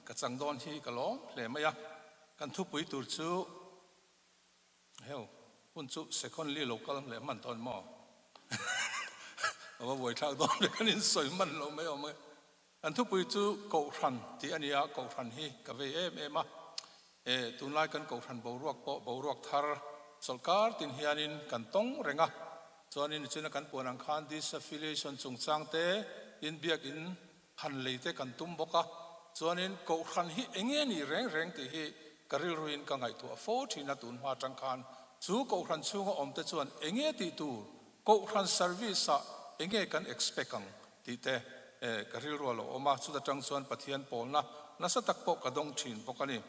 กจังดอนที่กะล้อเลยไหมอะกันทุบปุ๋ยตูดซูเฮ้ยหุ่นซูเซคอนลี่โลกัลเลยมันตอนหม้อว่าวัยทางดอนเลยกันอินสวยมันเราไม่เอาไหมกันทุบปุ๋ยซูเกาทันที่อันนี้อะเกาทันฮีกับเอมะตุนไล่กันเกาทันบ่าวรวกโปบ่าวรวกทาร์สลการตินฮิอานินกันตงเร่งอะส่วนนี้จึงกันปวนังคันดิสฟิลิชันจงจังเตอินเบียกอินหันเลยเตกันตุ้มบกะส่วนนี้กูขันฮีเองนี่แรงที่ฮีกริลรุนกังไงตัวโฟที่นัตุนมาจังคันจูกูขันชูงอมเตส่วนเองที่ตัวกูขันเซอร์วิสะเองกัน expect กังที่เตกริลรัวโลอมาสุดจังส่วนปะเทียนปอลนะนัสตักปกกระดงชินปกนี่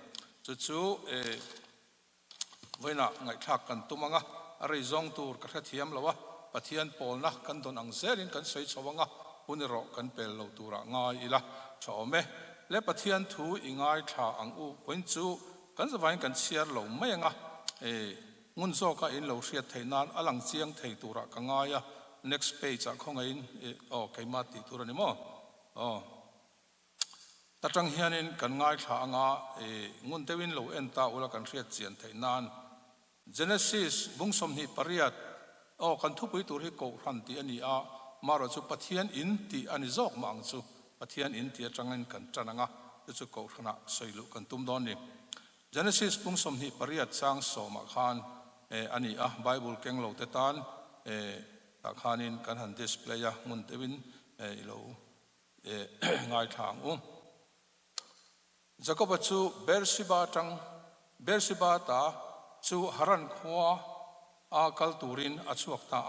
จู่เวน่ะไงทักกันตุ้มงะอะไรจงตัวกระเทียมละวะปะเทียนปอลนะกันโดนอังเซรินกันใส่ชวงะปุ่นรอกันเป็นเราตัวง่ายอีละชอบไหมและปะเทียนทูอีง่ายท่าอังอูคนจูกันจะวันกันเชียร์เราไม่งะงุนโซก็อินเราเชียร์ไทยนานอลังเจียงไทยตัวก็ง่าย next page อะของอินใครมาติตัวนี้มั้งแต่จังเฮียนินกันง่ายท่างงุนเทวินเราเอ็นตาอุลกันเชียร์เจียนไทยนาน Genesis บุ้งสมนิปริยัตกันทุบไปตัวที่โกรันตีอันนี้มาเราจะปะเทียนอินตีอันนี้จอกมังจูปะเทียนอินตีจังเงินกันจันงะจะโกรณะสวยลุกันตุ้มดอนนี่ Genesis บุ้งสมนิปริยัตสร้างสมาคานอันนี้Bible เก่งเราแต่ตานตาคานินกันหัน display มุนเตวินเราง่ายทางจะก็ปัจจุเบอร์สิบาตาจูฮารันขัวกัลตูรินอชวกตา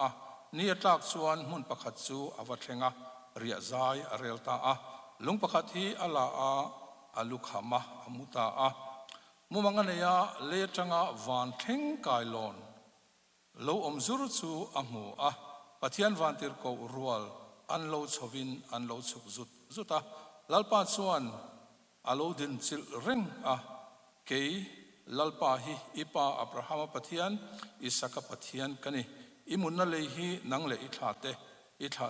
นี่ตักชวนมุนประคัตจูอวัตเงะเรียใจอเรลตาลุงประคัตฮีอัลลาอัลุขามะอมุตามุมังเนียเลจังวันเทงกายลอนโลอมจุรจูอมูปะเทียนวันติรโกรัวลอันโลชวินอันโลชุกจุตลัลปาชวนอโลดินจิลริงเกยลัลปาฮีอิปาอับราฮัมปะเทียนอิสกปะเทียนกันนี่อิมุนนั่นเลยฮีนังเลยอิทา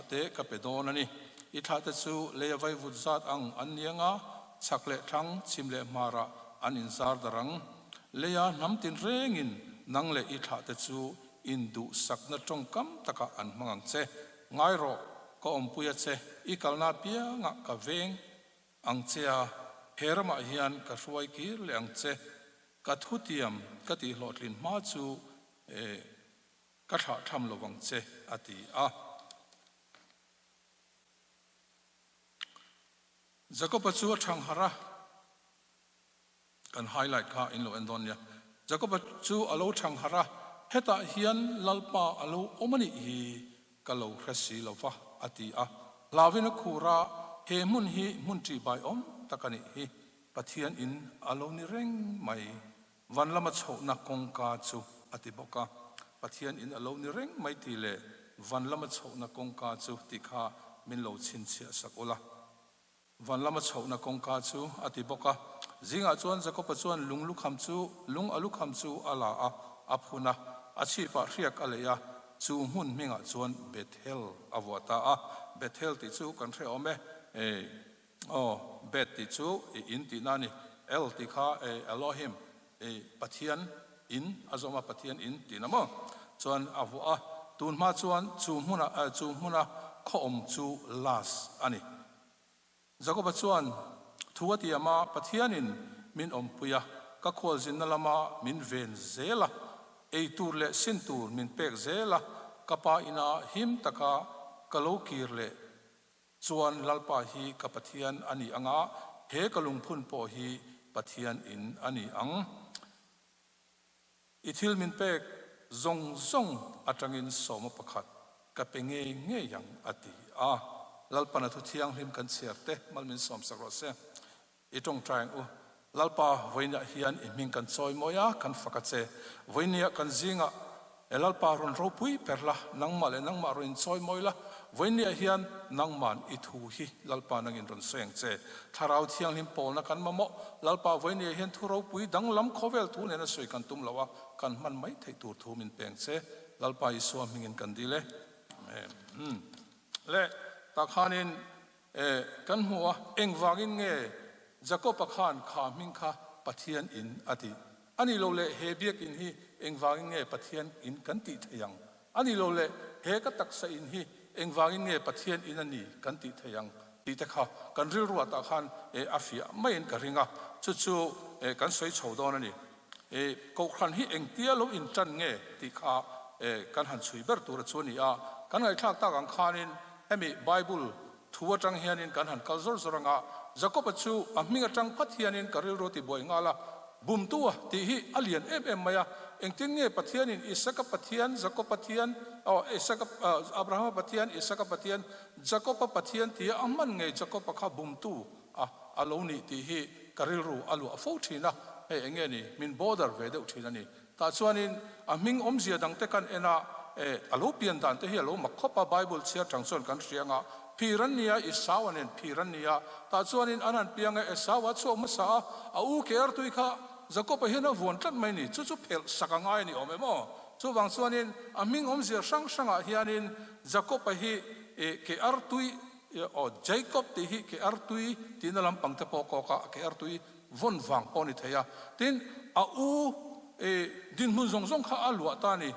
เตกับเปโดนันนี่อิทาเตจูเลยไว้วุฒาตังอันยังสักเละทั้งชิมเละมาระอันอินซาร์ดรังเลยน้ำตินเร่งินนังเลยอิทาเตจูอินดูสักนัดจงกำตะกะอันมังเซง่ายรอก็อมปุยเซอีกัลนาเปียงะกะเวงอังเซียเฮรมาฮิอันกะรวยกีร์เลอังเซกัทุติยมกัติหลอดลินมาจูกัททำระวังเซอติจะก็ปัจจุบันทางหาระกันไฮไลท์ข้าอินโลเอนดอนเนี่ยจะก็ปัจจุบันอโลทางหาระเฮตาฮิอันลัลปาอโลอมันฮีกัลโลครสีลวะอติลาวินคูระเฮมุนฮีมุนจีบายตะกันฮีปะเทียนอินอโลนิเร่งไม่วันละมาโชนักกงกาจูอติบกะปะเทียนอินอโลนิเร่งไม่ตีเลวันละมาโชนักกงกาจูติข้ามินโลชินเชียสักอุละวันละมาโชนักกงกาจูอติบกะจิงอาจวนจะก็ปัจจุบันลุงลุกคำจูลุงอลุคำจูอาลาอับหุนะอาชีพเรียกอะไรจูหุ่นมิงอาจวนเบเทลอวตาเบเทลติจูกันเรียกไหมเบตติจูอินตินานี่เอลติข้าเอโลฮิมปะเทียนอินอาจมาปะเทียนอินตินะมั้งจวนอวัวตูนมาจวนจูมุนะข้อมจูลาสอันนี้จะก็ปัจจุบันทัวที่มาปะเทียนินมินอมปุยก็ขวดจินนลมามินเวนเซล่าตูร์เลสินตูร์มินเป็กเซล่ากับปาอินาหิมตะกากะโลกีร์เลจวนลัลปาฮีกับปะเทียนอันนี้อ่างเฮกลุงพุนโปฮีปะเทียนอินอันนี้อ่างอิทิลมินเป็กซงอัตรินสมประคัดกับเป็นเงยยังอติลัลปานาทุทียงริมกันเสียเตมัลมินสมสักรสเซอีตรงใจลัลปาวันนี้ฮิอันอิมิงกันซอยมอยกันฟักเซวันนี้กันจิงลัลปารุนรูปุยเปรละนังมาเลนังมารุนซอยมอยละวันนี้ฮิอันนังมันอิทูฮีลัลปานังอินรุนเซงเซทาราวที่ยังลิมโปนักันมาโมลัลปาวันนี้ฮิอันทุรูปุยดังลำโคเวลทูเนนสวยกันตุมละวะกันมันไม่ไทยตูทูมินเปงเซลัลปาอิสวามิงกันดีเลยเละตาขานินกันหัวเอ็งวากินเง จะก็ประคานขามิงค่ะปะเทียนอินอดีอันนี้เราเลยเฮเบียกอินฮีเองวางเงปะเทียนอินกันติทยังอันนี้เราเลยเฮก็ตักษะอินฮีเองวางเงปะเทียนอินอันนี้กันติทยังตีตะค่ะกันริรัวตะขันอาฟิยไม่เห็นกระริงอ่ะจู่ๆกันสวยโฉดอนนี่กูขันฮีเองเตี้ยลงอินจันเงตีค่ะกันหันสุยเบิร์ตัวชวนี่อ่ะกันไงทักตากันขานินให้มีไบเบิลทัวจังเฮียนินกันหันกัลซอร์สรังอ่ะจะก็ปัจจุอ่ะมีกจังพัทเฮียนินกระริรัวตีบ่อยงาละบุมตัวตีฮีอเลียนมายาเองติงเงปัทเฮียนินอิสกปัทเฮียนจะก็ปัทเฮียนอิสกอับราฮัมปัทเฮียนอิสกปัทเฮียนจะก็ปัทเฮียนตีอามันเงจะก็ปักบุมตัวอาลูนี่ตีฮีกระริรัวอาลูฟูทีนะเองเงี้ยนี่มินบอดาร์เวเดอุทีนั่นนี่แต่ส่วนนี้อามิงอมเสียดังแต่กันอาลูเปลี่ยนดันแต่ฮีอาลูมักขบไบเบิลเสียจังส่วนกันเสียงพีรันเนียอิสาวันนี้พีรันเนียแต่ส่วนนี้อันนั้นเพียงอิสาวัดส่วนมาสาอูเกอร์ตุยค่ะจะก็ไปเห็นวันจัดไม่นี่จู่ๆเพลสักง่ายนี่อมมั้งจู่บางส่วนนี้อามิงอมเสียช่างเฮียนินจะก็ไปเห็นเกอร์ตุยเจคอบที่เกอร์ตุยที่นั่นลำพังเทปโกกะเกอร์ตุยวนวังปอนิเทียทีนดินมุนซงข้าอัลวะตานี่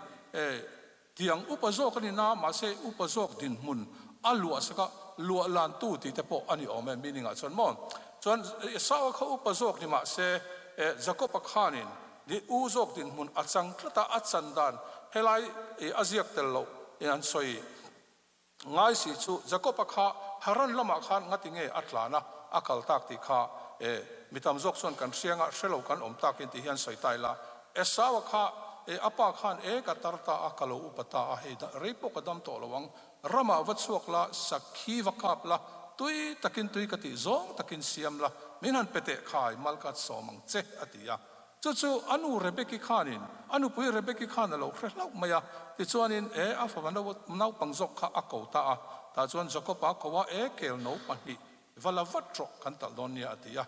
ที่ยังอุปโภคนี่น้ามาเสอุปโภคดินมุนอัลวะสกะลัวลานตู้ที่เทปอันนี้อมมีนิ่งอ่ะส่วนมองส่วนสาวเขาอุปโภคนี่มาเสจะก็ปักขานินดิอุโภคดินมุนอัดสังกตาอัดสันดานเฮลัยอาเซียกเตลโลอันสวยง่ายสิชูจะก็ปักขาฮารันละมาขานงัดยังไงอัตลานะอักลตักที่ขามิตามจกส่วนกันเสียงเชลกันอมตักินที่เฮียนสวยตายละสาวข้าอปาขานกัตรตาอักลอุปตาเฮดเรปกดมโตระวังรามาวัดสวกละสักขีวกาบละตุยตะกินตุยกติซองตะกินเสียมละมินันเปเตขายมัลกัดสอมังเจอติยาจู่ๆอนุเรเบกิขานินอนุปุยเรเบกิขานเราเครล่ามายาที่ส่วนนี้อาฟวันนาวปังจกข้าอักเอาตาแต่ส่วนจกปากว่าเกลโนปันนี่วลาวัดจกกันตัดดอนเนี่ยติยา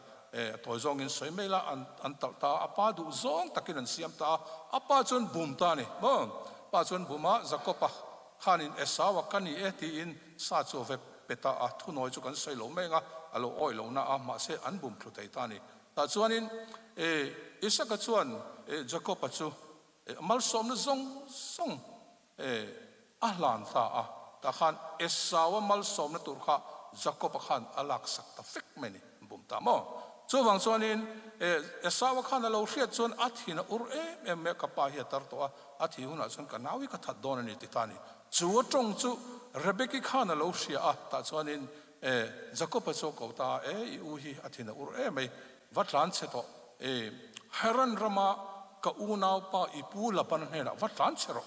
ตัวจงอินสวยไม่ละอันตัดตาอาปาดูซองตะกินเสียมตาอาปาจนบุมตานี่บ้างปาจนบุมาจกปะขานินสาวกันนี่ที่อินซาโจเวเปตาทุนอยจุกันสวยโลไม่งะอโลอ้อยโลน่ามาเสอันบุมพลุตัยตานี่แต่ส่วนนี้อิสกัจวนจะก็ปัจจุมัลสมนซงอาลันตาแต่ขันสาวมัลสมนตุรข้าจะก็ปะขันอลักสักตะฟิกไม่นี่บุมตามอจู่บางส่วนนี้สาวขันเราเรียกส่วนอาทิตย์อุรเมกับปาหิตร์ตัวอาทิตย์หุ่นส่วนกันนาวิกัดโดนนี่ติตานี่จู่จงจู่เรเบกิขันเราเสียแต่ส่วนนี้จะก็ปัจจุกตาอูฮีอาทิตย์อุรไม่วัดร้านเสร็จฮารันรามากับอูนาวป้าอีปูลับปันเฮนะวัดร้านเสร็จ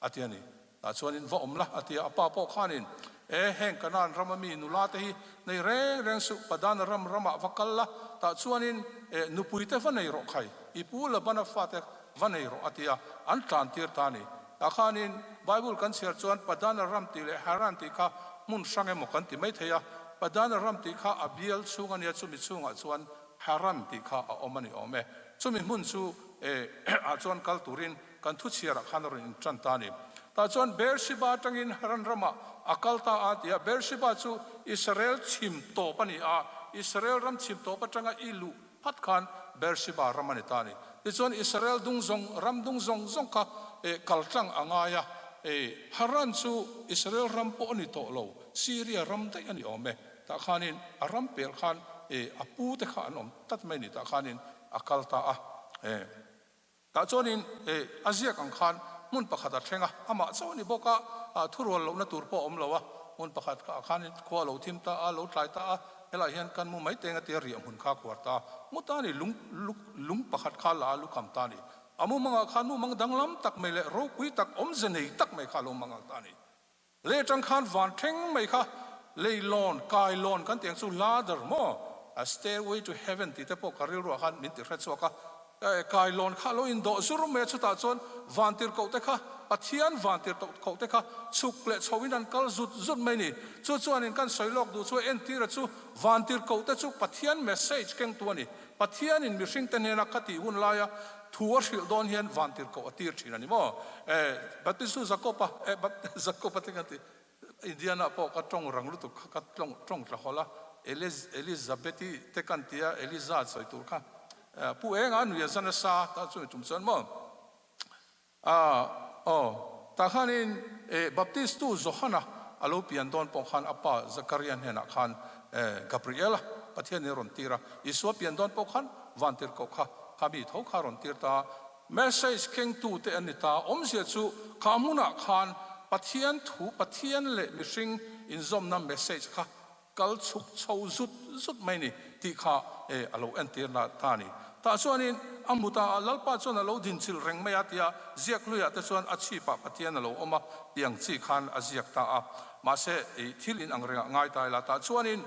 อาทิตย์นี้แต่ส่วนนี้ว่าละอาทิตย์ป้าพ่อขานินแห่งกันนั้นรามามีนุลาเตฮีในเร่งสุปดานรามาวักกัลละแต่ส่วนนี้นุปุยเตวันในรกไข่อีปูลับปันฟาเตวันในรกอาทิตย์อันตรานตีร์ตานีแต่ขานินไบเบิลกันเสียส่วนปดานรามตีเลฮารันตีข้ามุนสังเกมกันตีไม่เทียปดานรามตีข้าอบิเอลสุงันยาสุมิสุงันส่วนฮารันตีข้าอมันอเมสุมิมุนสุอาจวนกัลตูรินกันทุเชียร์ขันรินจันตานีแต่ส่วนเบอร์ชิบาจังอินฮารันรามาอักลตาอาทิยาเบอร์ชิบาสุอิสราเอลชิมโตปนีอิสราเอลรำชิมโตปจังอิลูพัดขันเบอร์ชิบารามานิตานีที่ส่วนอิสราเอลดุงซงรำดุงซงข้ากัลจังอ่างายาฮารันสุอิสราเอลรำปอนิโตโลซีเรียรำได้อันนี้อเมแต่ขันินอารมเปลขันอาปูเตขันตัดไม่นี่แต่ขันินอักลตาแต่ส่วนนี้อาเซียกังขันมุนประคัดเชงอ่ะอามาส่วนนี้บอกว่าทุรวลเราหน้าตัวพ่ออมเราวะมุนประคัดขันนี่ขวาเราทิมตาเราไตตาเฮลัยเห็นกันมุไม่เตงเตียรียมุนข้าขวดตามุตานี่ลุงประคัดข้าลาลุคำตานี่อามุมังขันมุมังดังล้ำตักไม่เละรู้คุยตักอมเจนีตักไม่ข้าลุมังตานี่เละจังขันวันเชงไม่ข้าเลยลอนกายลอนกันเตียงสุลาดร์โม A stairway to heaven ที่เทพกริรุขันมิตรเรศวกะกายลอนข้าโลอินโดสุรุเมชุตาจนวันติร์เกาเตค่ะปัทยันวันติร์เกาเตค่ะสุกเละชวินันกัลจุดไม่นี่จู่ๆนี่กันสอยลอกดูจู่เอ็นทีระจู่วันติร์เกาเตจู่ปัทยันเมสเซจเก่งตัวนี่ปัทยันอินมิชิงเตเนนักขัดหุ่นลายทัวร์สิลดอนเฮียนวันติร์เกาตีร์ชีนันนี่มั้งบัดนี้จู่จักรปะบัดจักรปะที่กันที่อินเดียน่ะพอกัดตรงรังลุตุกัดตรงตะขอละ Elizabeth te kan tia Eliza soi tur kha pu enga nu ya sana sa ta chu tum chan mo ta khanin baptist tu Zohana alo pian don pong khan apa Zakaria hena khan Gabriela pathian ne ron tira Isu pian don pong khan vantir ko kha khabi tho kha ron tir ta message keng tu te anita omsia chu kamuna khan pathian thu pathian le mishing in zom na message kha kal chuk chau zut mai ni ti kha alo entir na tani ta chuanin amuta lalpa chuan alo din chil reng mai atia ziak luya te chuan achi pa pathian alo oma piang chi khan aziak ta a ma se thil in angrenga ngai tai la ta chuanin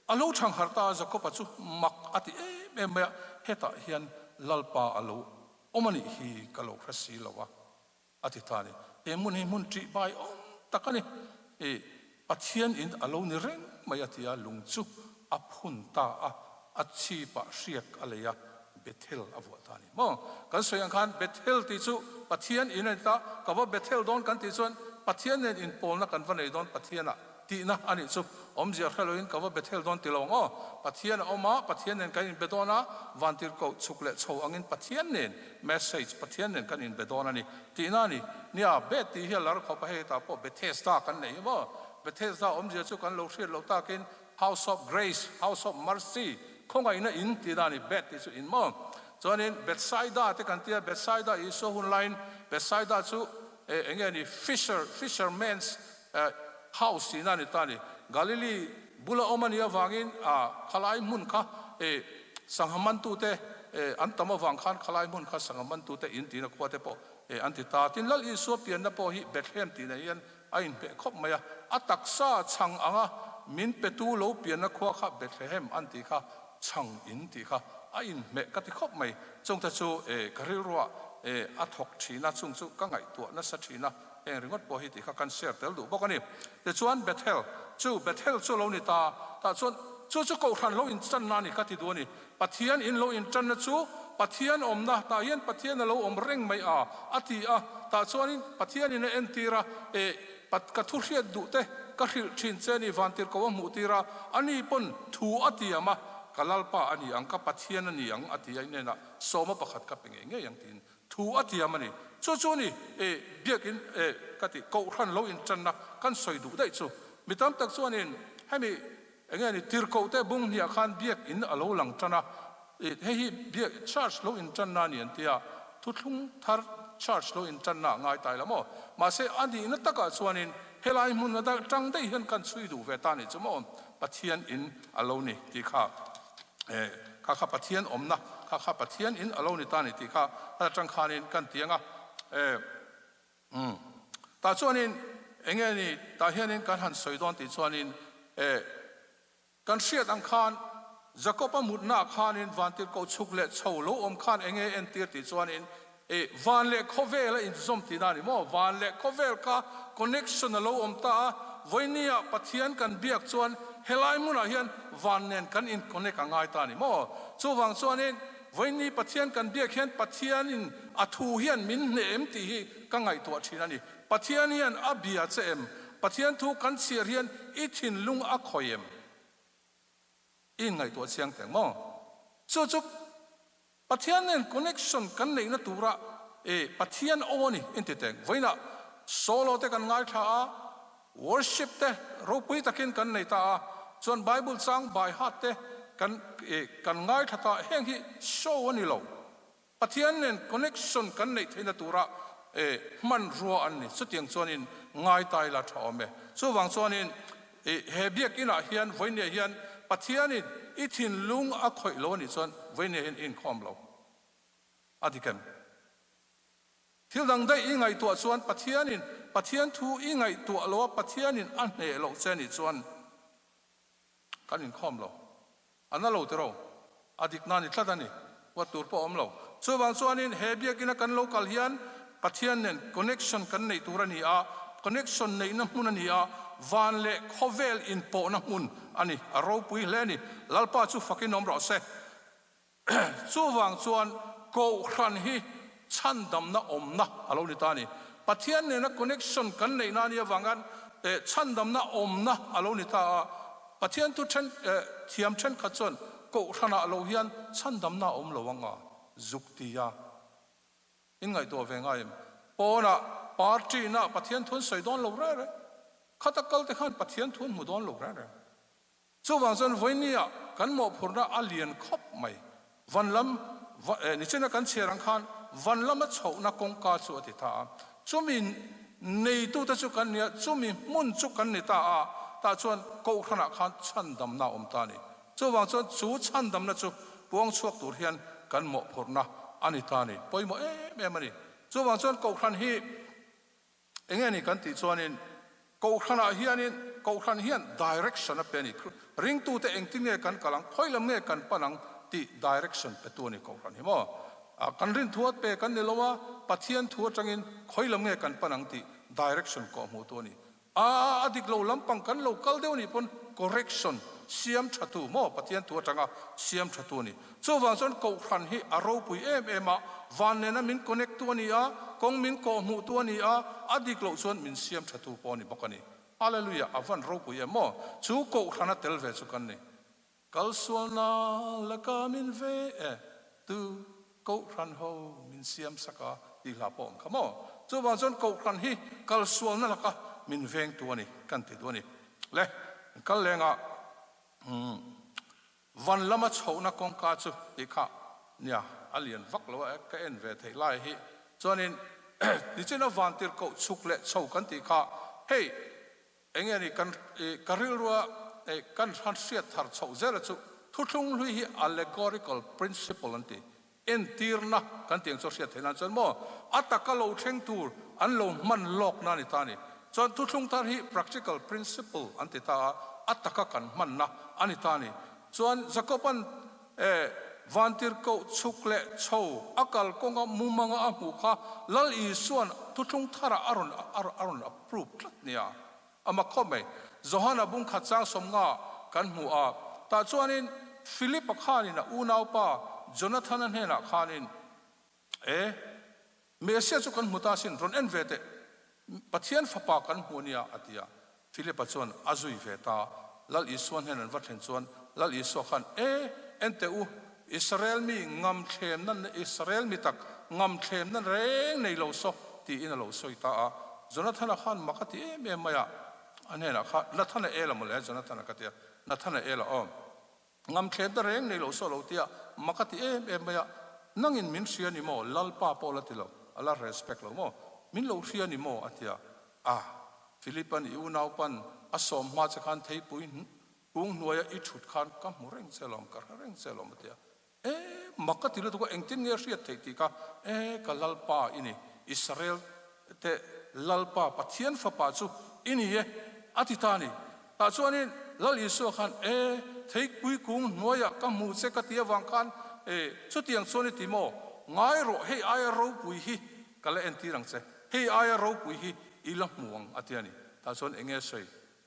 alo thang harta zakopa chu mak ati me heta hian lalpa alo omani hi kalo khasi lawa ati tani mun tri bai takani pathian in alo ni reng mai atia lungchu aphun ta achi pa riak aleya Bethel avotani mo kan soyang khan Bethel ti chu pathian in ta kawa Bethel don kan ti chuan pathian in polna kan vanei don pathiana ti na ani chu omjia khaloin kawa Bethel don tilong pathian oma pathian nen kan in bedona vantir ko chukle chho angin pathian nen message pathian nen kan in bedona ni ti na ni nia bet ti hilar kho pa he ta po Bethesda kan nei mo Bethesda omjia chu kan lo hriat lo ta kin house of grace house of mercy khongai na in ti da ni bet ti chu in mo chuanin Bethsaida te kan tia Bethsaida is so hun line Bethsaida chu engeni fisherman's house in ani tani Galilee bula omania wangin khalai mun kha sanghaman tu te antama wang khan khalai mun kha sanghaman tu te in ti na khwate po antita tin lal Isu pian na po hi Bethlehem ti na yan ain pe khop maya ataksa chang anga min petu lo pian na khwa kha Bethlehem anti kha chang in ti kha ain me ka ti khop mai chong ta chu karilwa athok thina chung chu ka ngai tu na sa thina ringot po hi ti kha kan share tel du bokani te chuan Bethel chu lo ni ta chuan chu ko than lo in chan na ni ka ti du ni pathian in lo in chan na chu pathian om na ta hian pathian lo om reng mai ati ta chuan pathian in entira pat ka thu hriat du te ka hril thin che ni vantir ko mu tira ani pon thu ati ama kalalpa ani angka pathian ani ang ati ai na soma pakhat ka penge nge yang tin thu ati amani chu ni biakin kati ko khan lo in chan na kan soi du dai chu mitam tak chuanin hemi engani tir ko te bung nia khan biak in alo lang chana hi biak church lo in chan na ni antia thuthlung thar church lo in chan na ngai tai lamo ma se ani na taka chuanin helai mun na da tang dei hian kan sui du ve ta ni chumo pathian in alo ni ti kha kha pathian omna kha pathian in alo ni ta ni ti kha tang khanin kan tianga ta chuanin engeni ta hianin kan han soidon ti chuanin kan hriat ang khan Jacoba mutna khanin vantir ko chukle cholo om khan enge entir ti chuanin van le khovel in zom ti dani mo van le khovel ka connection lo om ta voinia pathian kan biak chuan helai mun a hian van nen kan in connect angai ta ni mo chu wang chuanin voini pathian kan biak hian pathian in athu hian min nem ti hi ka ngai to thina ni pathian hian abia chem pathian thu kan sir hian ithin lung a khoyem in ngai to chiang teng mo chu pathian nen connection kan nei na tura pathian oni intiteng voina solo te kan ngai tha worship te ropui takin kan nei ta chuan Bible sang by heart te kan ngai tha ta heng hi show ani lo pathian nen connection kan nei theina tura man ro an ni chutiang chuanin ngai tai la thome chu wang chuanin he biak ina hian voine hian pathianin ithin lung a khoi lo ni chuan voine in khom lo adikem thil dang dai ingai tu chuan pathian thu ingai tu lo pathianin an ne lo cheni chuan kan in khom lo analo tero adik nani thladani watur po omlo chuwang chuanin he biakina kan local hian pathian nen connection kan nei turani connection nei na mun ani van le khovel in po na mun ani aro pui le ni lalpa chu fakin omro se chuwang chuan ko khan hi chandam na omna alo ni tani pathian ne na connection kan nei na ni wangan chan dam na om na alo ni ta pathian tu chen thiam chen kha chon ko thana alo hian chan dam na om lo wanga zuktia in ngai to ve ngai pona party na pathian thun soi don lo ra re khatakal te khan pathian thun mu don lo ra re chu wang zon voinia kan mo phurna alien khop mai vanlam ni chena kan cherang khan vanlam a chho na kong ka chu ati tha chumin nei tu ta chu kan nia chumi mun chu kan ni ta chuan ko khana khan chan dam na om ta ni chu wang chuan chu chan dam na chu puang chuak tur hian kan mo phurna ani ta ni poimo em ani chu wang chuan ko khan hi engeni kan ti chuanin ko khana hianin ko khan hian direction a peni ring tu te engting ne kan kalang phoilam ne kan panang ti direction pe tu ni ko khan hi mo kan rin thuat pe kan nilowa pathian thuat tangin khoilam ne kan panang ti direction ko mu tu ni adik lo lampang kan lo kal deu ni pon correction siam thatu mo pathian thuat tanga siam thatu ni chu wang chon ko khan hi aro pui em a van ne na min connect tu ni a kong min ko mu tu ni a adik lo chon min siam thatu po ni bokani hallelujah avan ro pui mo chu ko khana tel ve chu kan ni kal suana laka min ve tu ko khan ho min siam saka ti la pom khamo chu wang chon ko khan hi kal suana laka min veng tu ni kan ti tu ni le kal lenga van lama chho na kong ka chu ti kha nia alien vak lo ka en ve thei lai hi chonin ni chena van tir ko chuk le chho kan ti kha hey engeni kan karil ruwa kan han sia thar chho zera chu thuthung lui hi allegorical principle anti en tirna kan tiang so sia thena chon mo ataka lo theng tur an lo man lok na ni ta ni chon thuthung tar hi practical principle anti ta ataka kan man na ani ta ni chuan zakopan vantir ko chukle chho akal konga mumanga amu kha lal i suan thuthung thara aron approve nia ama khome zohana bung kha chang somnga kan mu a ta chuanin philip khanina unau pa jonathan an hena khanin mesia chu kan muta sin ron en vete pathian fapa kan hunia atia philip chuan azui veta lal i suan henan wathen chuan lal i so khan ente u Israel mi ngam thlem nan Israel mi tak ngam thlem nan reng nei lo so ti in lo soita a Jonathan khan makati em maya anena kha nathana ela mole Jonathan katia nathana ela om ngam thlem da reng nei lo so lo tia makati em maya nangin min sia ni mo lalpa pola tilo ala respect lo mo min lo sia ni mo atia Philippan iunau pan asom ma chakhan thei puin pung nuaya i thut khan ka mureng selom ka reng selom tia makati lo to engtin nge ria thei ti ka ka lalpa ini Israel te lalpa pathian fa pa chu ini ye atitani ta chuanin lal isu khan thei pui kung nuaya ka mu che ka tia wang khan chu tiang choni ti mo ngai ro hei ai ro pui hi kala enti rang che hei ai ro pui hi ilang muang atiani ta chon enge sei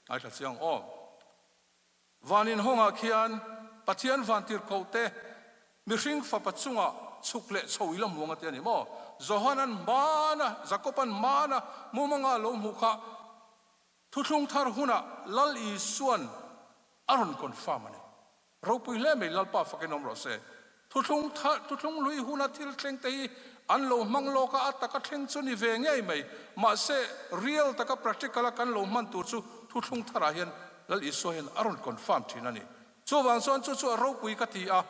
ai tha chiang vanin honga khian pathian vantir kote mihring fa pachunga chukle choila muanga te ani mo zohanan mana zakopan mana mumanga lo mukha thuthung thar huna lal i suan aron confirm ani ropui le me lalpa fakenom ro se thuthung lui huna thil thleng te an lo manglo ka ataka thleng chuni ve ngei mai ma se real taka practical kan lo man tu chu thuthung thara hian lal i so hian aron confirm thinani chu wang son chu ropui ka ti a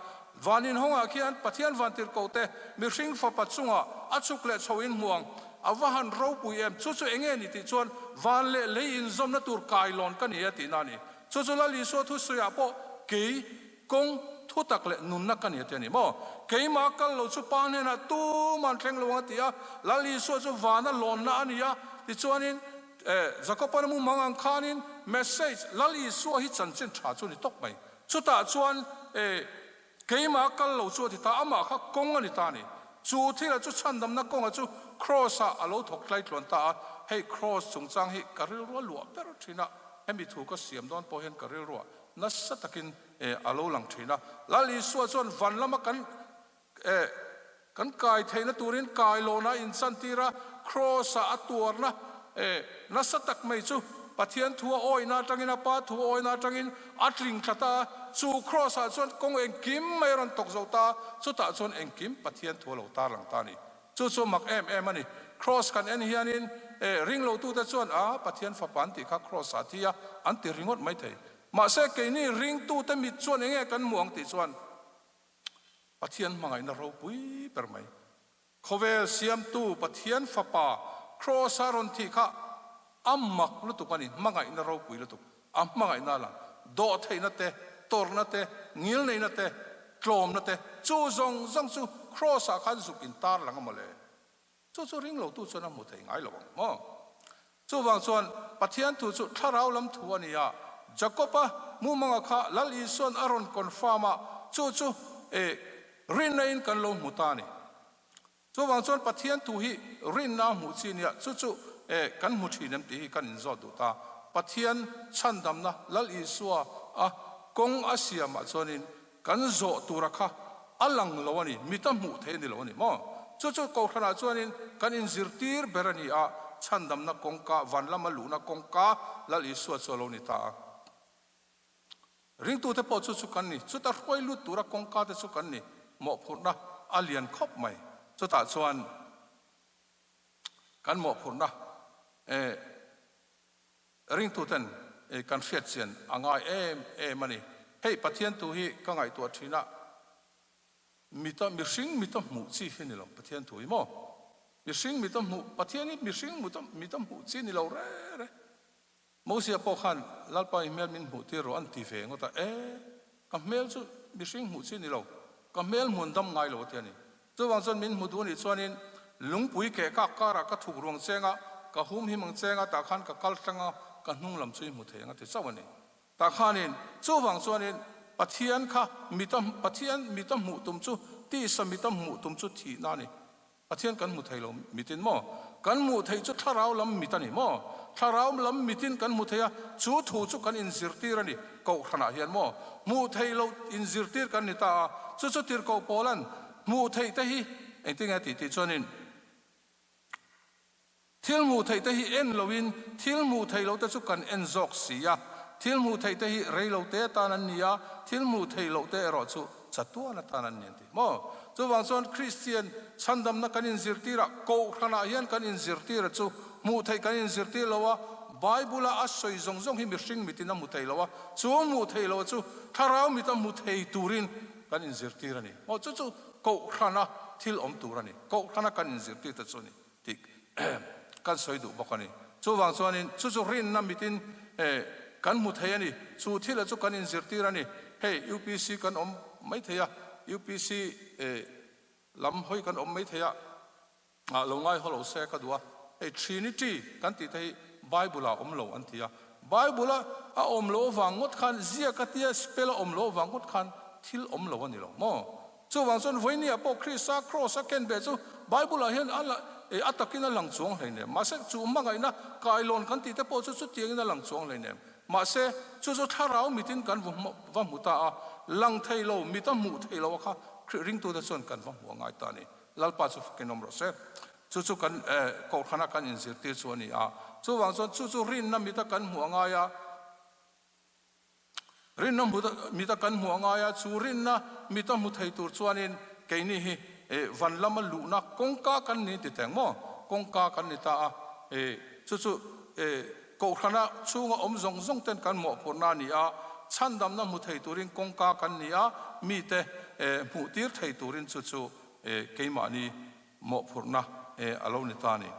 vanin honga khian pathian vantir kote mihring fa pachunga achukle chhoin muang awahan ropui em chu enge ni ti chon van le in zom na tur kailon kan ya ti nani chu lal i so thu suya po ke kong thu tak le nun na kan ya ti ni mo ke ma kal lo chu pan na tu man thleng lo ti a lal i so chu vana lon na ania ti chuanin zakopan mu mangang khanin message lal i so hi chan chen tha chu ni tok mai chu ta chuan keima kal lo chu ti ta ama kha kong ani ta ni chu thila chu chandam na kong chu cross a alo thok lai tlon ta hey cross chung chang hi karil ro lu per thina hemi thu ko siam don po hen karil ro na sa takin alo lang thina lali su chon van lama kan kai theina turin kai lo na insan tira cross a atur na na sa tak mai chu ปะเทียนทัวโอยนาจังอินป้าทัวโอยนาจังอินอัดลิงคตาสู่ครอสาส่วนกงเองกิมไม่รันตกโจตาสุดตาส่วนเองกิมปะเทียนทัวเหล่าตาหลังตานี่จู่ๆมักมันนี่ครอสกันเอ็นเฮียนินริงเหล่าตู้แต่ส่วนปะเทียนฝับปันติข้าครอสาที่อันติริงอดไม่เทมาเสกนี่ริงตู้แต่มิดส่วนเองกันม่วงติส่วนปะเทียนมังไงนรกปุยเปิดไหมเขาเวลเสียมตู้ปะเทียนฝับป่าครอสารอนที่ข้าอัมมักลุตุกันนี่มังไงนรกปุยลุตุมังไงน่าละโดดให้นัดเตตอร์นัดเตงิลในนัดเตกลมนัดเตจู่จงจู่ครอสาขันสุกินตาหลังมาเลยจู่ริงเหล่าตู้ส่วนนั้นหมดเองไงล่ะวะจู่บางส่วนปะเทียนตู้ถ้าเราลำทัวนี่จักรปะมูมังข้าลัลอีส่วนอารอนคอนฟาร์มาจู่รินในกันลงมุตานี่จู่บางส่วนปะเทียนตู้ฮีรินน้ำมุจีนี่จู่กันมุชีน้ำตีกันอินซอดูตาปะเทียนชันดำนะลัลอีส่วนกงอาเซียมาส่วนนี้กันโจตุระข้าอัลลังลวนี่มิตรมุเทนี่ลวนี่มั้งจู่ๆก็ขนาดส่วนนี้กันอินซิร์ตีร์เบรนีชันดำนะกงกาวันละมาลูนะกงกาลัลอีส่วนส่วนลวนี่ตาริงตัวเทปอจู่ๆกันนี่จู่ตารวยลุตุระกงกาเตจู่กันนี่หมอพูดนะอาเลียนครบไหมจู่ตาส่วนกันหมอพูดนะริงตัวเต็นกันเสียดเสียนอ่างไงมันนี่เฮ้ยปะเทียนตัวฮีก็ไงตัวทีน่ะมีสิ่งมีตั้งหมู่จีนี่เราปะเทียนตัวฮีมั้งมีสิ่งมีตั้งหมู่ปะเทียนนี่มีสิ่งมีตั้งหมู่จีนี่เราเร่มอเสียพอขันลัลปายเมลมินหมู่ที่เราอันตีเฟงก็แต่กับเมลจู่มีสิ่งหมู่จีนี่เรากับเมลหมุนดำไงเราเทียนี่จู่บางส่วนมินหมู่ตัวนี้ส่วนนี้ลุงปุยแก่กักการะก็ถูกรวงเซงก็หุ่มหิมังเซงตาขันก็กัลจังก็นุ่งลำซุยหมู่เทียงที่เจ้าวันนี้ตาขันนี่จู่บางส่วนนี้ปะเทียนค่ะมีตั้งปะเทียนมีตั้งหมู่ตุ่มจู่ที่สมีตั้งหมู่ตุ่มจู่ที่นั่นนี่ปะเทียนกันหมู่ไทยเรามีตินมั้งกันหมู่ไทยจู่ถ้าเราลำมีตันนี่มั้งถ้าเราลำมีตินกันหมู่ไทยจู่ถูจู่กันอินซิร์ตีรันนี่ก็ขนาดเฮียนมั้งหมู่ไทยเราอินซิร์ตีกันนี่ตาจู่ตีร์ก็โปแลนด์หมู่ไทยแต่ฮีไอ้ที่ไงที่ส่วนนี้ทิลมูไทยแต่ฮีเอ็นลวินทิลมูไทยเราแต่สุกันเอ็นจอกเสียทิลมูไทยแต่ฮีเรย์เราแต่ตานันนี่ทิลมูไทยเราแต่รอดจัตัวนัตานันนี่มั้งจู่บางส่วนคริสเตียนฉันดำนักกันอินซิร์ตีระโกขณะเฮียนกันอินซิร์ตีระจู่มูไทยกันอินซิร์ตีเราว่าไบเบิลอัศสอยจงฮิมิริงมิตินมูไทยเราว่าจู่มูไทยเราจู่ถ้าเรามิตรมูไทยตูรินกันอินซิร์ตีระนี่มั้งจู่โกขณะทิลอมตูระนี่โกขณะกันอินซิร์ตีแต่ส่วนนี้ที่กันสวยดูบอกกันนี่จู่บางส่วนนี้จู่รินน้ำมิตินกันมุทัยนี่จู่ที่เราจู่กันอินซิร์ตีระนี่เฮ้ย UPC กันไม่เทีย UPC ลำห้อยกันไม่เทียลงง่ายเขาเราเสกกันดูว่าเฮ้ย Trinity กันติดที่ไบเบิลเราอันเทียไบเบิลเราวังงดขันเสียกันที่สเปลเราวังงดขันที่เราวันนี้เรามั้งจู่บางส่วนวันนี้พวกคริสต์ครอสกันเบจู่ไบเบิลเห็นอันละอัตกินหลังจวงเลยเนี่ยมาเสกจู่มังไงนะกายลอนกันติดแต่พอจู่เตียงนั่นหลังจวงเลยเนี่ยมาเสกจู่ถ้าเรามีตินกันว่ามุตาหลังไทยเรามีตั้งมุไทยเราค่ะริงตัวแต่ส่วนกันว่าหัวง่ายตานี่ลัลปัสฟุกินอมรสเสจู่กันกอดขณะกันอินสิร์ตีส่วนนี้จู่บางส่วนจู่รินน้ำมีตะกันหัวง่ายรินน้ำมีตะกันหัวง่ายจู่รินนะมีตั้งมุไทยตัวส่วนนี้แค่นี้วันละมาลูนักกงกากันนี่ติดแต่งมั้งกงกากันนี่ตาจู่ก็ขณะช่วงจงเต้นกันหมอพนานี่ฉันดำน้ำมุทัยตุรินกงกากันนี่มีแต่มุติร์ไทยตุรินจู่เกี่ยมานี่หมอพนาอารมณ์นิตานี่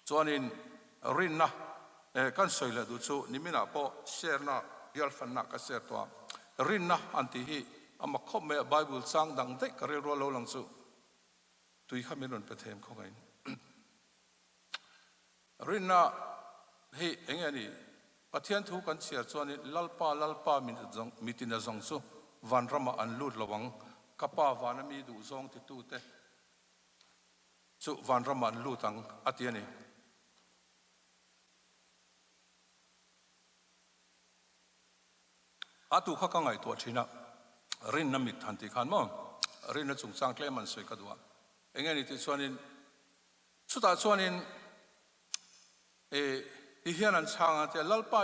ส่วนนี้รินนะกันสวยเลยดูจู่นี่มีน่ะพอเชื่อนะยอลฟันนักก็เชื่อตัวรินนะอันที่ฮีอามาคบเมื่อไบเบิลสร้างดังเด็กกระเรียรัวเราหลังสู่ตุยข้าไม่นนประเทศเขาไงรินนะเฮ้ยเองนี่ปะเทียนทุกันเสียส่วนนี้ลัลปามีตินาจงสู่วันรำมาอันลุดระวังกับป้าวันมีดูซองติดตู้เตะสู่วันรำมาอันลุดตั้งอัตยนี่อาตุข้ากังไงตัวชีนะรินน้ำมิดทันทีขันมั้งรินนั่งจงสร้างเคลมันสวยกระดัวเองนี่ที่ส่วนนี้สุดท้ายส่วนนี้ ti hian an changa te lalpa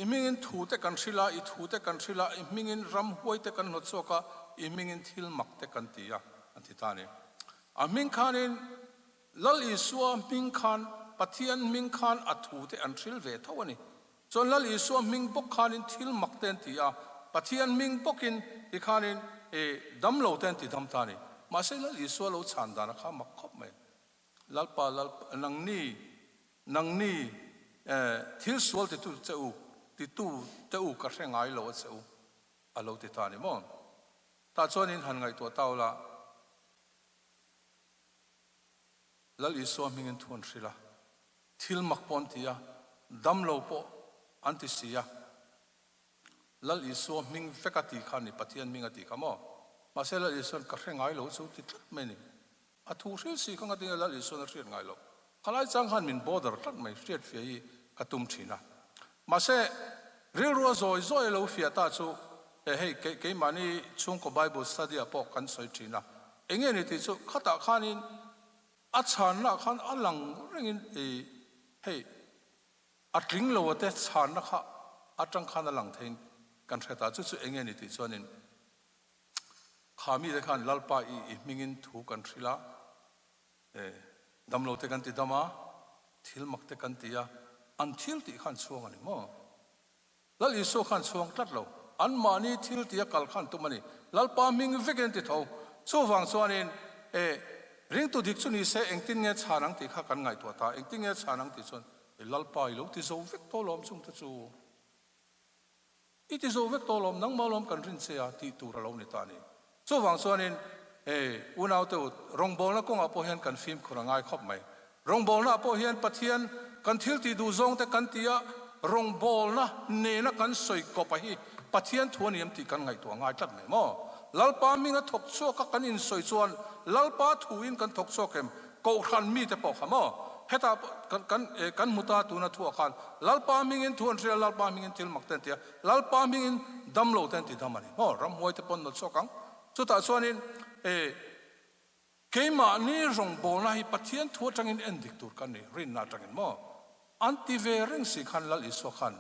I mingin thu te kan sila I thu te kan sila I mingin ram huai te kan not soka I mingin thil mak te kan tia anti tani a ming khanin lal isua ming khan pathian ming khan a thu te an thil ve thawani chon lal isua ming bok khanin thil mak ten tia pathian ming bokin ti khanin dam lo ten ti dam tani ma se lal isua lo chan dana kha mak khop mai lalpa nang ni thil sual te tu cheu ti tu te u ka hrengai lo cheu alo ti tani mo ta chonin han ngai to taula lal isua mingin thun sila thil mak pon tia dam lo po anti sia lal isua ming fekati khani pathian ming ati kamo ma se lal isua ka hrengai lo chu ti tlat mai ni a thu hril si khanga tinga lal isua na hriat ngai lo khalai chang han min border tlat mai hriat fi hi katum thina ma se ril ro zoi lo fia ta chu hei ke mani chung ko bible study a po kan soi thina enge ni ti chu khata khanin a chan na khan alang ringin hei atling lo te chan na kha atang khan alang thein kan theta chu enge ni ti chuanin khami de khan lalpa I mingin thu kan thrila damlo te kan ti dama thil mak te kan tia an thil ti khan chuang ani mo lal iso khan chuang tlat lo an mani thil tia kal khan tu mani lalpa ming veken ti tho chu wang chuanin ring tu dik chuni se engtin nge chanang ti kha kan ngai to ta engtin nge chanang ti chon lalpa I lo ti zo vek to lom chung ta chu it is over to lom nang malom kan rin se a ti tu ra lo ni ta ni chu wang chuanin unau te rong bol na kong apo hian kan film khurangai khop mai rong bol na apo hian pathian kan thil ti du zong te kan tia rong bol na ne na kan soi ko pa hi pathian thuaniam ti kan ngai to ngai tlat mai mo lalpa minga thok cho ka kan in soi chuan lalpa thuin kan thok cho kem ko khan mi te po khamo heta kan muta tu na thu khan lalpa mingin thuan ria lalpa mingin til mak ten tia lalpa mingin dam lo ten ti damani ho ram hoi te pon no cho kang chu ta chuanin keima ni rong bol na hi pathian thu tangin endik tur kan ni rin na tangin mo anti ve ring si khan lal iso khan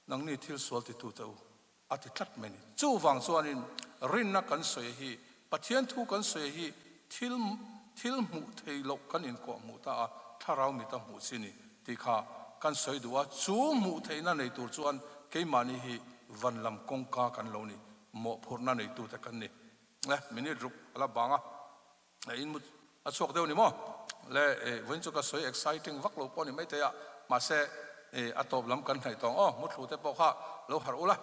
nang ni thil sual ti tu tau ati tlat meni chu wang chuanin rin na kan soi hi pathian thu kan soi hi thil mu thei lo kan in ko mu ta tharau mi ta mu sini ti kha kan soi duwa chu mu thei na nei tur chuan keima ni hi van lam kong ka kan lo ni mo phur na nei tu ta kan ni minute rup ala banga in mu achok deu ni mo le wen chu ka soi exciting vak lo po ni mai te ya ma se atop lam kan thai tong mu thu te po kha lo har ula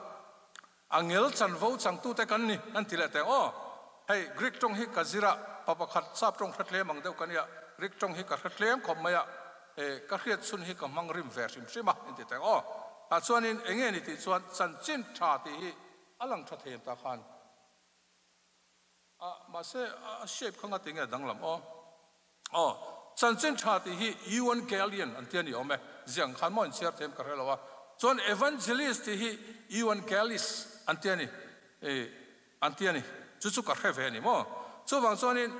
angel chan vo chang tu te kan ni an ti le te hey Greek tong hi kazira papa khat sap tong khatle mang deu kan ya Greek tong hi ka khatlem khom maya ka khiat sun hi ka mang rim ver sim sima in ti te a chuanin enge ni ti chuan chan chin tha ti hi alang tha them ta khan ma se shape khanga tinga danglam chan chin tha ti hi evangelion an tiani ome jiang khan mon share them ka relawa chuan evangelist ti hi evangelist an tiani chu ka khe ve ni mo chu wang chuanin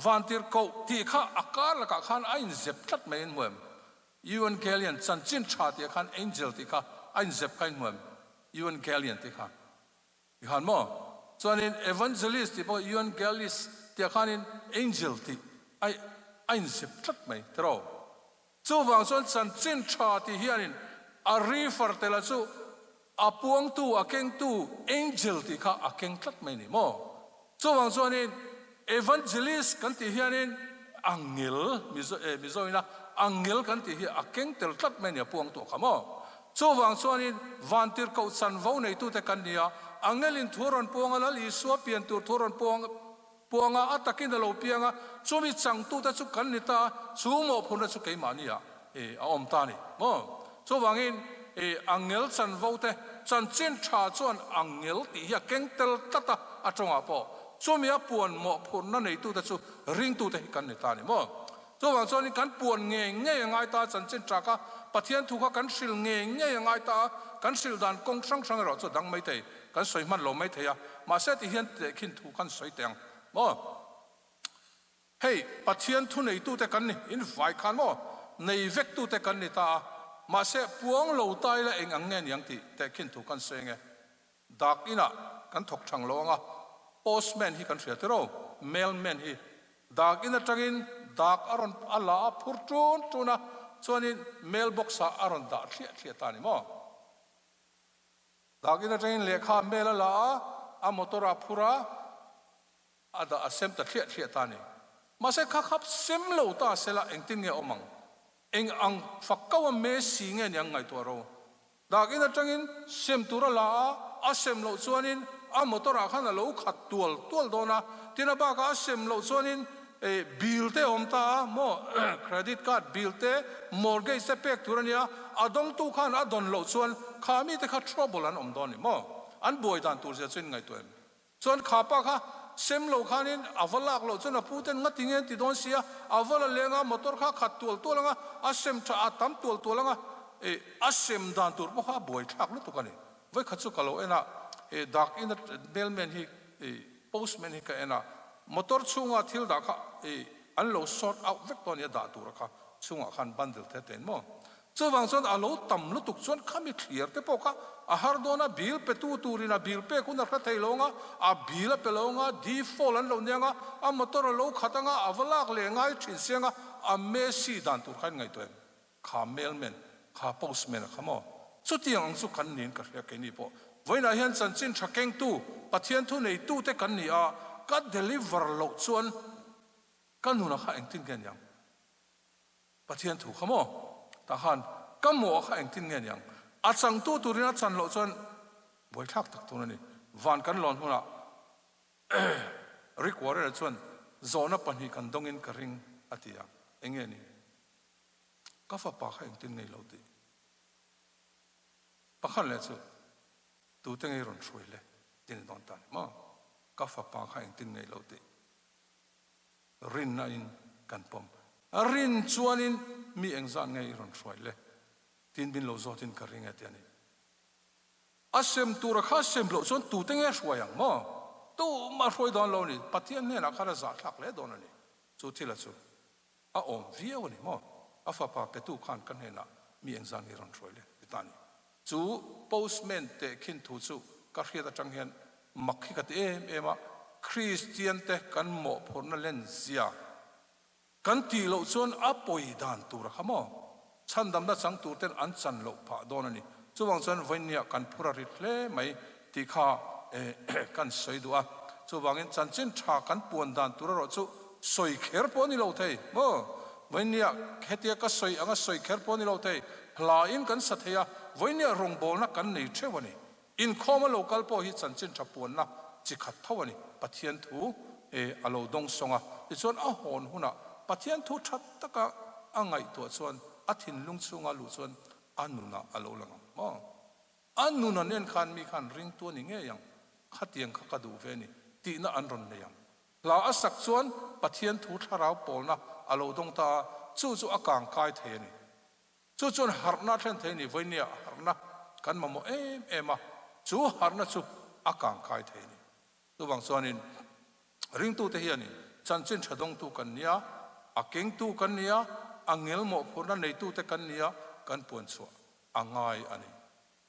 vantir ko ti kha akar la ka khan ain zep tlat mai en muam evangelion chan chin tha ti khan angel ti kha ain zep kain muam evangelion ti kha han mo chuanin evangelist ti bo evangelist ti khan in angel ti ain zep tlat mai tro chu wang chuan chan chin tha ti hianin a refer tela chu apuang tu akeng tu angel ti kha akeng tlat mai ni mo chu wang chuanin evangelist kan ti hianin angel mizoina angel kan ti hi akeng tel tlat mai ni apuang tu khamo chu wang chuanin vantir ko chan vo nei tu te kan nia angelin thuron puanga la li suwa pian tur thuron puanga atakin lo pianga chumi chang tu ta chu kan ni ta chu mo phun chu ke mania a om ta ni mo chu wangin angel chan vo te chan chen tha chuan angel ti hi akeng tel tata atonga po chumi a puan mo phun na nei tu ta chu ring tu te kan ni ta ni mo chu wang chuan kan puan nge ngai ta chan chen tra ka pathian thu kha kan sil nge ngai ta kan sil dan kong sang ro chu dang mai te kan soi man lo mai the ya ma se ti hian te khin thu kan soi teng mo hey pathian thu nei tu te kan ni in vai khan mo nei vek tu te kan ni ta ma se puang lo tai la eng ang nge niang ti te khin thu kan se nge dak ina kan thok thang lo nga postman hi kan hriat ro mailman hi dak ina tangin dak aron ala phurtun tuna chuanin mailbox a aron da thlia ta ni mo dak ina tangin lekha mail la a motora phura ada asem ta thlia ta ni ma se kha khap sem lo ta sela eng tin nge omang eng ang fakkaw me si nge nyang ngai to ro dakin atangin sem tura la a sem lo chuanin a motora khana lo khat tual dona tina ba ka sem lo chuanin e bill te omta mo credit card bill te mortgage se pek turania adong tu khan adon lo chuan khami te kha trouble an om doni mo an boy dan tur se chin ngai to em chuan khapa kha sem lo khanin avalak lo chuna puten nga tingen ti don sia avala lenga motor kha khat tual nga asem tha atam tual nga e asem dan tur mo kha boy thak lu to kani voi khachu kalo ena e dak in the mailman hi e postman hi ka ena motor chunga thil da kha e an lo sort out vek ton ya da tur kha chunga khan bundle the ten mo chuwang chon alo tam lu tuk chon khami clear te poka a har dona bill pe tu turina bill pe kun kha theilonga a bill pe longa default an lo nenga a motor lo khatanga avalak le ngai thin senga a messi dan tur khan ngai to kha mailman kha postman khamo chutiang chu kan nin ka hria ke ni po voina hian chan chin thakeng tu pathian thu nei tu te kan ni a ka deliver lo chuan kan huna kha engtin gen yang pathian thu khamo ta han kamo kha engtin gen yang a chang tu turina chan lo chuan boi thak tak tu ni van kan lon huna require chuan zona pani kan dongin ka ring atia enge ni ka fa pa kha engtin nei lo ti pakhan le chu tu te ngai ron throi le tin don tan ma ka fa pa kha engtin nei lo ti rin na in kan pom rin chuanin mi engzan ngai ron throi le tin bin lo zo tin ka ring atiani asem tur kha sem lo chon tu te ngai hruayang ma tu ma hroi don lo ni pathian ne na khara za thak le don ani chu thila chu a om viau ni mo a fa pa pe tu khan kan he na mi engzan ngai ron throi le tani chu postman te khin thu chu ka hria da tang hian makhi ka te ema christian te kan mo phorna len zia kan ti lo chon a poi dan tur khamo chan dam da chang tur ten an chan lo pha don ani chuwang chon voinia kan phura rit hle mai ti kha kan soi duwa chuwangin chan chin tha kan puan dan tur ro chu soi kher poni lo thei mo voinia khetia ka soi anga soi kher poni lo thei hla in kan sathaya voinia rong bol na kan nei thewani in khoma local po hi chan chin tha puan na chi khat thawani pathian thu alo dong songa ti chon a hon huna pathian thu that taka angai to chuan athin lung chunga lu chuan anuna alo langa mo anuna nen khan mi khan ring tu ni nge yang khatiang kha ka du ve ni ti na an ron ne yang la asak chuan pathian thu tharau polna alo dong ta chu akang kai the ni chu chon harna then the ni voinia harna kan mamo ema chu harna chu akang kai the ni tu bang chuanin ring tu te hiani chanchin thadong tu kan nia akeng tu kan nia angel mo phurna nei tu te kan nia kan puan chu angai ani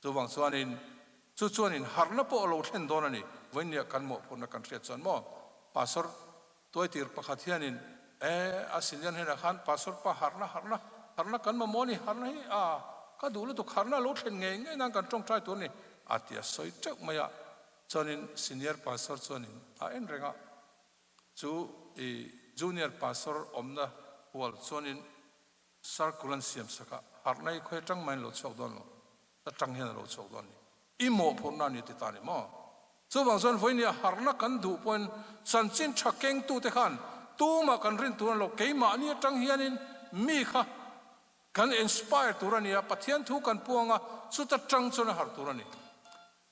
tu bang chuanin harna po lo thlen don ani voinia kan mo phurna kan hria chan mo pastor toy tir pakhat hianin asinian hena khan pastor pa harna kan ma moni harna hi ka dulu tu harna lo thlen nge nang kan tong trai tu ni atia soi chak maya chonin senior pastor chonin en renga chu junior pastor omna wal chonin sarkulan siam saka harnai khoi tang main lo chok don lo ta tang hen lo chok don ni imo phorna ni ti tani mo chu bang son voinia harna kan du pon chanchin thakeng tu te khan tu ma kan rin tu lo keima ni tang hianin mi kha kan inspire turania pathian thu kan puanga chu ta tang chona har turani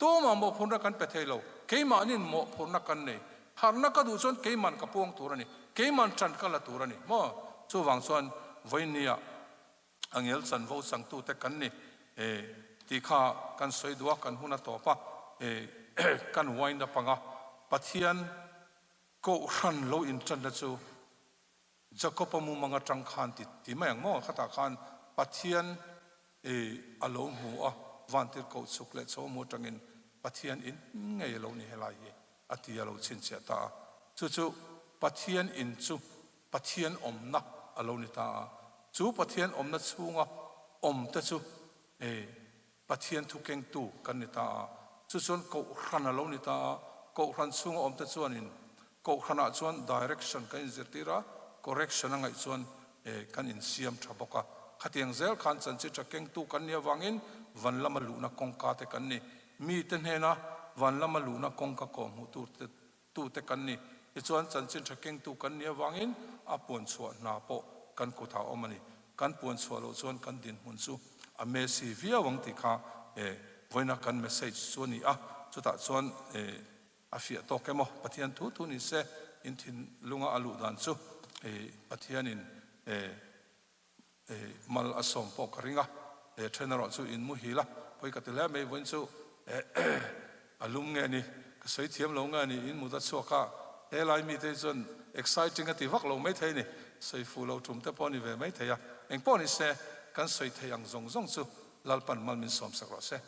tu ma mo phorna kan pe thelo keima nin mo phorna kan nei harna ka du chon keiman ka puang turani keiman chan kala turani mo chu wang son voinia angel chan vo sang tu te kan ni ti kha kan soi duwa kan huna to pa kan wain da panga pathian ko ran lo in chan da chu Jacob mu manga trăng khan ti mai ngo khata khan pathian alo mu a vantir ko sukle so mu tangin pathian in ngai lo ni helai ati alo chin cha ta chu pathian in chu pathian omna alo ni ta chu pathian omna chunga ta chu pathian thu keng tu kan ni ta chu chon ko khan alo ni ta ko khan chunga ta chuanin ko khana chuan direction kan zirtira correction angai chuan kan in siam thaboka khatiang zel khan chan chi keng tu kan nia wangin van lama luna kongka te kan ni mi te hena van lama luna kongka ko mu tu te kan ni chuan chan chi keng tu kan nia wangin apon chua na po kan ko tha omani kan pon chua lo chuan kan din hun chu a mesi via wang ti kha voina kan message chuani a chuta chuan afia to kemo pathian thu ni se in thin lunga alu dan chu pathian in mal asom po karinga trainer chu in mu hila poi ka tela me won chu alum nge ni ka sei thiam lo nga ni in mu da chu ka elai mi te chon exciting ati vak lo mai thei ni sei fu lo tum te poni ve mai theya eng poni se kan sei theyang zong zong chu lalpan mal min som sak ro se